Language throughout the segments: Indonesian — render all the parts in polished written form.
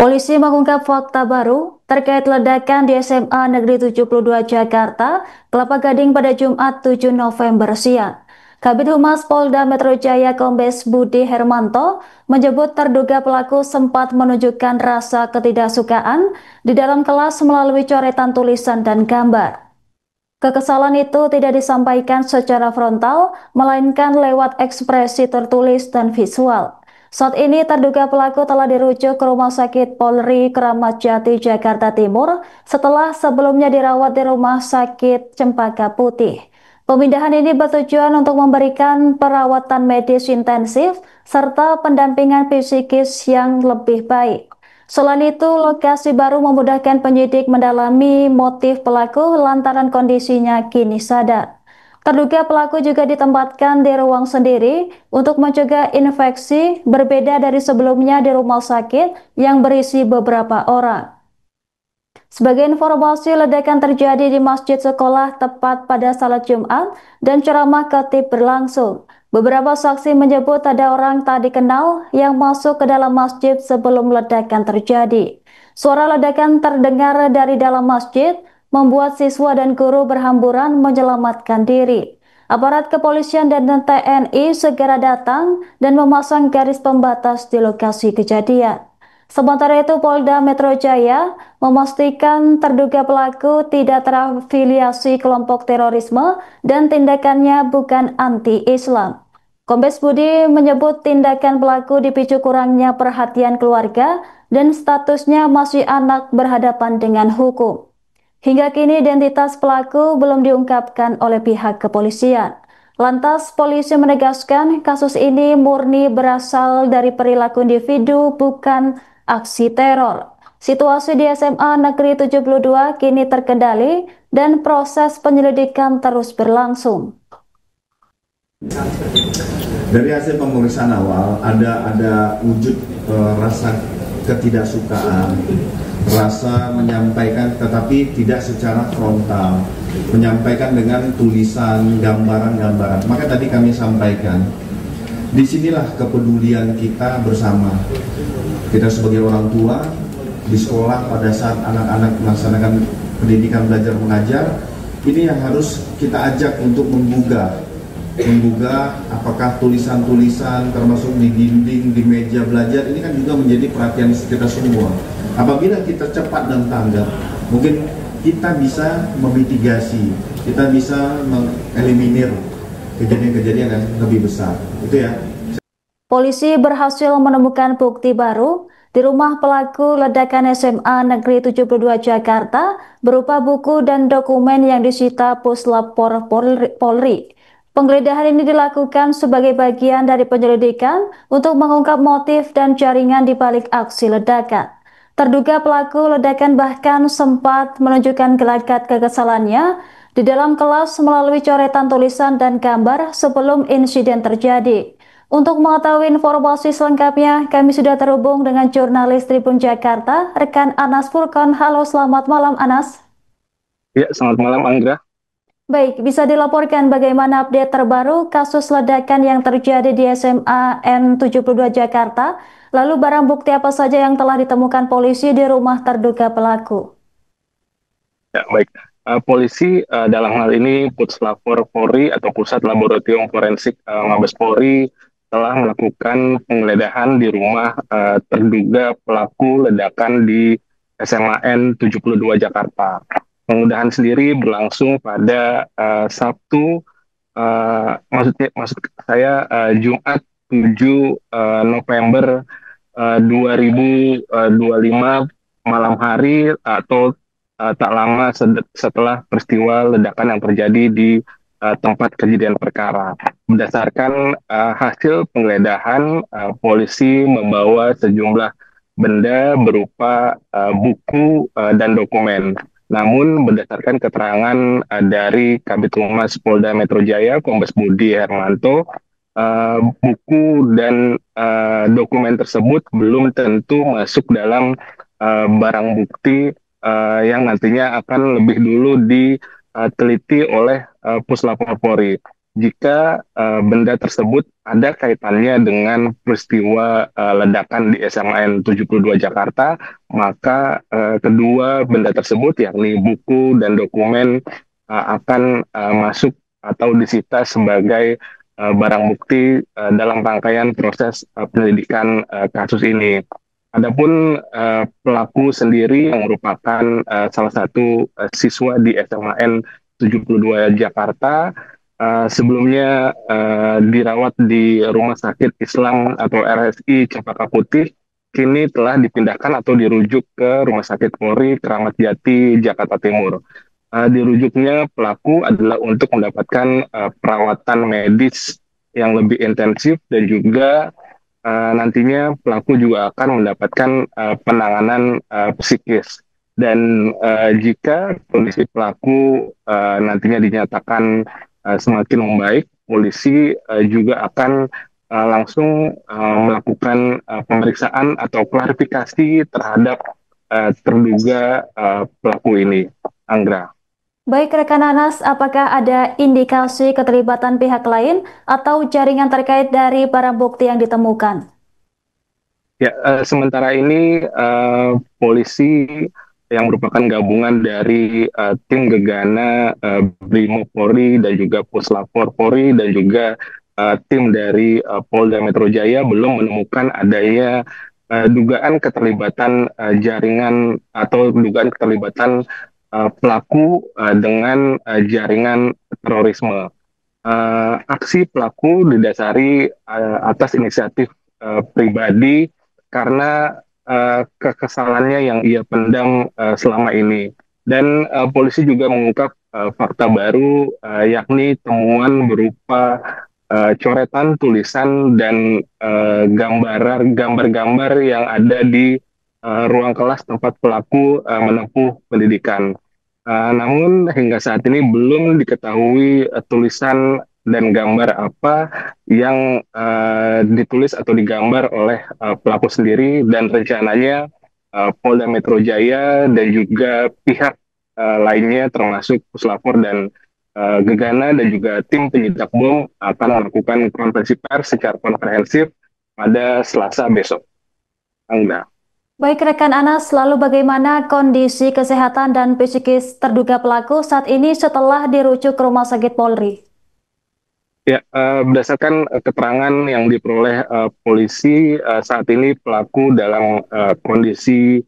Polisi mengungkap fakta baru terkait ledakan di SMA Negeri 72 Jakarta, Kelapa Gading pada Jumat 7 November siang. Kabid Humas Polda Metro Jaya Kombes Budi Hermanto menyebut terduga pelaku sempat menunjukkan rasa ketidaksukaan di dalam kelas melalui coretan tulisan dan gambar. Kekesalan itu tidak disampaikan secara frontal, melainkan lewat ekspresi tertulis dan visual. Saat ini terduga pelaku telah dirujuk ke Rumah Sakit Polri Kramat Jati, Jakarta Timur setelah sebelumnya dirawat di Rumah Sakit Cempaka Putih. Pemindahan ini bertujuan untuk memberikan perawatan medis intensif serta pendampingan psikis yang lebih baik. Selain itu, lokasi baru memudahkan penyidik mendalami motif pelaku lantaran kondisinya kini sadar. Terduga pelaku juga ditempatkan di ruang sendiri untuk mencegah infeksi, berbeda dari sebelumnya di rumah sakit yang berisi beberapa orang. Sebagai informasi, ledakan terjadi di masjid sekolah tepat pada salat Jumat dan ceramah khatib berlangsung. Beberapa saksi menyebut ada orang tak dikenal yang masuk ke dalam masjid sebelum ledakan terjadi. Suara ledakan terdengar dari dalam masjid, membuat siswa dan guru berhamburan menyelamatkan diri. Aparat kepolisian dan TNI segera datang dan memasang garis pembatas di lokasi kejadian. Sementara itu, Polda Metro Jaya memastikan terduga pelaku tidak terafiliasi kelompok terorisme dan tindakannya bukan anti-Islam. Kombes Budi menyebut tindakan pelaku dipicu kurangnya perhatian keluarga dan statusnya masih anak berhadapan dengan hukum. Hingga kini identitas pelaku belum diungkapkan oleh pihak kepolisian. Lantas, polisi menegaskan kasus ini murni berasal dari perilaku individu, bukan aksi teror. Situasi di SMA Negeri 72 kini terkendali dan proses penyelidikan terus berlangsung. Dari hasil pemeriksaan awal ada wujud rasa ketidaksukaan, rasa menyampaikan tetapi tidak secara frontal, menyampaikan dengan tulisan, gambaran-gambaran. Maka tadi kami sampaikan, disinilah kepedulian kita bersama. Kita sebagai orang tua di sekolah pada saat anak-anak melaksanakan pendidikan belajar mengajar, ini yang harus kita ajak untuk menggugah apakah tulisan-tulisan termasuk di dinding, di meja belajar, ini kan juga menjadi perhatian kita semua. Apabila kita cepat dan tanggap, mungkin kita bisa memitigasi, kita bisa mengeliminir kejadian-kejadian yang lebih besar. Itu ya. Polisi berhasil menemukan bukti baru di rumah pelaku ledakan SMA Negeri 72 Jakarta berupa buku dan dokumen yang disita Puslapor Polri. Penggeledahan ini dilakukan sebagai bagian dari penyelidikan untuk mengungkap motif dan jaringan di balik aksi ledakan. Terduga pelaku ledakan bahkan sempat menunjukkan gelagat kekesalannya di dalam kelas melalui coretan tulisan dan gambar sebelum insiden terjadi. Untuk mengetahui informasi selengkapnya, kami sudah terhubung dengan jurnalis Tribun Jakarta, rekan Anas Furkon. Halo, selamat malam Anas. Ya, selamat malam Anggra. Baik, bisa dilaporkan bagaimana update terbaru kasus ledakan yang terjadi di SMA N72 Jakarta? Lalu barang bukti apa saja yang telah ditemukan polisi di rumah terduga pelaku? Ya, baik. Polisi dalam hal ini Puslapor Polri atau Pusat Laboratorium Forensik Mabes Polri telah melakukan penggeledahan di rumah terduga pelaku ledakan di SMA N72 Jakarta. Penggeledahan sendiri berlangsung pada Sabtu, maksud saya Jumat 7 November 2025 malam hari atau tak lama setelah peristiwa ledakan yang terjadi di tempat kejadian perkara. Berdasarkan hasil penggeledahan, polisi membawa sejumlah benda berupa buku dan dokumen. Namun berdasarkan keterangan dari Kabid Humas Polda Metro Jaya, Kombes Budi Hermanto, buku dan dokumen tersebut belum tentu masuk dalam barang bukti yang nantinya akan lebih dulu diteliti oleh Puslapor Polri. jika benda tersebut ada kaitannya dengan peristiwa ledakan di SMAN 72 Jakarta, maka kedua benda tersebut yakni buku dan dokumen akan masuk atau disita sebagai barang bukti dalam rangkaian proses penyelidikan kasus ini. Adapun pelaku sendiri yang merupakan salah satu siswa di SMAN 72 Jakarta, sebelumnya dirawat di Rumah Sakit Islam atau RSI Cempaka Putih, kini telah dipindahkan atau dirujuk ke Rumah Sakit Polri Kramat Jati, Jakarta Timur. Dirujuknya pelaku adalah untuk mendapatkan perawatan medis yang lebih intensif dan juga nantinya pelaku juga akan mendapatkan penanganan psikis. Dan jika kondisi pelaku nantinya dinyatakan semakin membaik, polisi juga akan langsung melakukan pemeriksaan atau klarifikasi terhadap terduga pelaku ini. Anggra. Baik rekan Anas, apakah ada indikasi keterlibatan pihak lain atau jaringan terkait dari barang bukti yang ditemukan? Ya, sementara ini polisi yang merupakan gabungan dari tim Gegana, Brimopolri dan juga Puslapor Polri dan juga tim dari Polda Metro Jaya belum menemukan adanya dugaan keterlibatan jaringan atau dugaan keterlibatan pelaku dengan jaringan terorisme. Aksi pelaku didasari atas inisiatif pribadi karena kekesalannya yang ia pendam selama ini. Dan polisi juga mengungkap fakta baru, yakni temuan berupa coretan, tulisan, dan gambar-gambar yang ada di ruang kelas tempat pelaku menempuh pendidikan. Namun hingga saat ini belum diketahui tulisan dan gambar apa yang ditulis atau digambar oleh pelaku sendiri, dan rencananya Polda Metro Jaya dan juga pihak lainnya termasuk Puslapor dan Gegana dan juga tim penyidik bom akan melakukan konferensi pers secara komprehensif pada Selasa besok. Angga. Baik rekan Anas, lalu bagaimana kondisi kesehatan dan psikis terduga pelaku saat ini setelah dirujuk ke Rumah Sakit Polri? Ya, berdasarkan keterangan yang diperoleh polisi, saat ini pelaku dalam kondisi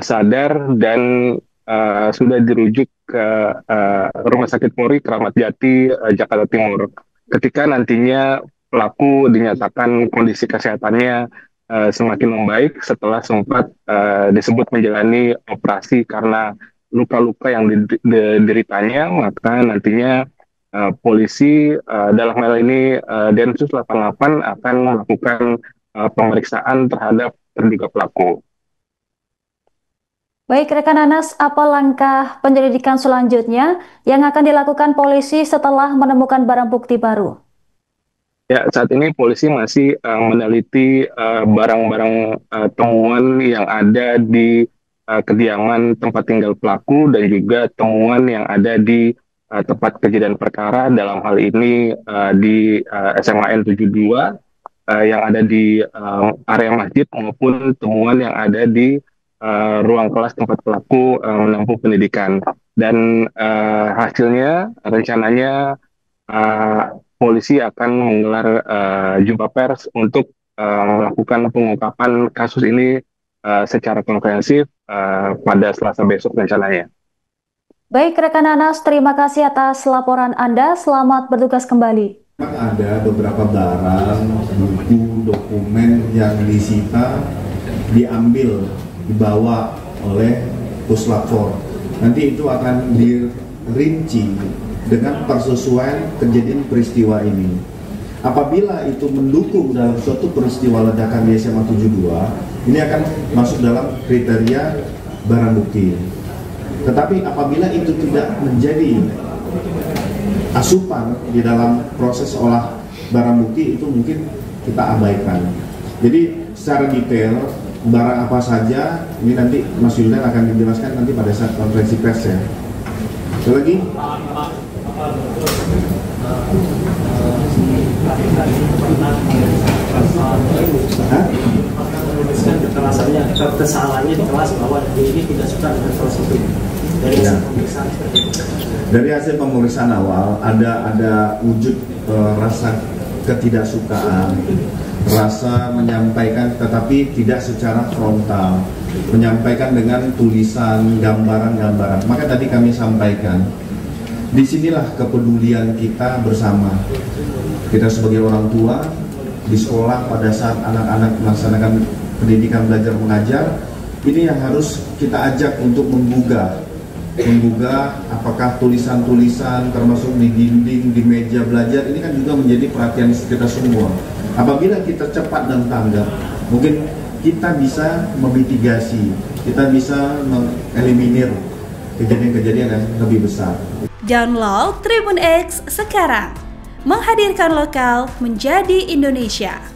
sadar dan sudah dirujuk ke Rumah Sakit Polri Kramat Jati, Jakarta Timur. Ketika nantinya pelaku dinyatakan kondisi kesehatannya semakin membaik setelah sempat disebut menjalani operasi karena luka-luka yang dideritanya, maka nantinya polisi dalam hal ini Densus 88 akan melakukan pemeriksaan terhadap terduga pelaku. Baik rekan Anas, apa langkah penyelidikan selanjutnya yang akan dilakukan polisi setelah menemukan barang bukti baru? Ya, saat ini polisi masih meneliti barang-barang temuan yang ada di kediaman tempat tinggal pelaku dan juga temuan yang ada di tempat kejadian perkara, dalam hal ini di SMAN 72 yang ada di area masjid maupun temuan yang ada di ruang kelas tempat pelaku menempuh pendidikan. Dan hasilnya rencananya polisi akan menggelar jumpa pers untuk melakukan pengungkapan kasus ini secara komprehensif pada Selasa besok rencananya. Baik rekan Anas, terima kasih atas laporan Anda. Selamat bertugas kembali. Ada beberapa barang, buku, dokumen yang disita, diambil, dibawa oleh Puslapor. Nanti itu akan dirinci dengan persesuaian kejadian peristiwa ini. Apabila itu mendukung dalam suatu peristiwa ledakan di SMA 72, ini akan masuk dalam kriteria barang bukti. Tetapi apabila itu tidak menjadi asupan di dalam proses olah barang bukti, itu mungkin kita abaikan. Jadi secara detail barang apa saja ini nanti Mas Yuldan akan dijelaskan nanti pada saat konferensi pers ya. Lagi kekerasannya, kesalahannya di kelas bahwa ini tidak suka dengan salah satu dari hasil pemeriksaan. Dari hasil pemeriksaan awal ada wujud rasa ketidaksukaan, rasa menyampaikan tetapi tidak secara frontal, menyampaikan dengan tulisan, gambaran-gambaran. Maka tadi kami sampaikan, disinilah kepedulian kita bersama. Kita sebagai orang tua di sekolah pada saat anak-anak melaksanakan pendidikan belajar mengajar, ini yang harus kita ajak untuk menggugah apakah tulisan-tulisan termasuk di dinding, di meja belajar, ini kan juga menjadi perhatian kita semua. Apabila kita cepat dan tanggap, mungkin kita bisa memitigasi, kita bisa mengeliminir kejadian-kejadian yang lebih besar. Download Tribun X sekarang, menghadirkan lokal menjadi Indonesia.